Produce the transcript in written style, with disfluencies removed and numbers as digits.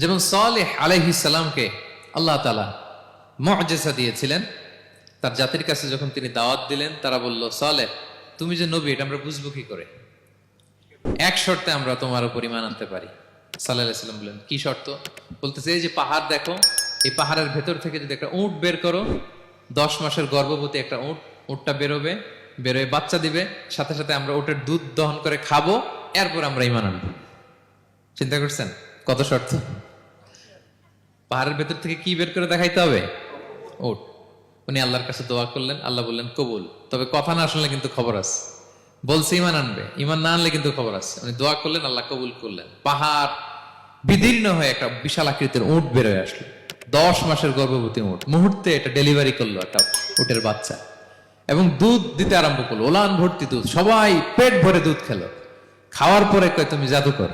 যেমন সালেহ আলাইহিস সালামকে আল্লাহ তাআলা মুআজিজা দিয়েছিলেন। তার জাতির কাছে যখন তিনি দাওয়াত দিলেন, তারা বলল, সালেহ তুমি যে নবী এটা আমরা বুঝবো কি করে? এক শর্তে আমরা তোমার উপর ঈমান আনতে পারি। সাল্লাল্লাহু আলাইহি ওয়াসাল্লাম বললেন, কি শর্ত? বলতেছে, এই যে পাহাড় দেখো, এই পাহাড়ের ভেতর থেকে যদি একটা উট বের করো, 10 মাসের গর্ভবতী একটা উটটা বেরোবে, বেরোয় বাচ্চা দিবে, সাথে সাথে আমরা উটের দুধ দহন করে খাবো, এরপর আমরা ঈমান আনবো। চিন্তা করছেন কত শর্ত? পাহাড়ের ভেতর থেকে কি বের করে দেখাইতে হবে? উট। উনি আল্লাহর কাছে দোয়া করলেন, আল্লাহ বললেন কবুল, তবে কথা না শুনলে কিন্তু খবর আছে। বলছে ঈমান আনবে, ঈমান না আনলে কিন্তু খবর আছে। উনি দোয়া করলেন, আল্লাহ কবুল করলেন। পাহাড় বিদীর্ণ হয়ে একটা বিশাল আকৃতির উট বের হয়ে আসলো, 10 মাসের গর্ভবতী উট। মুহূর্তে এটা ডেলিভারি করলো একটা উটের বাচ্চা, এবং দুধ দিতে আরম্ভ করলো, ওলান ভর্তি দুধ। সবাই পেট ভরে দুধ খেলো। খাওয়ার পরে কয়, তুমি জাদুকর।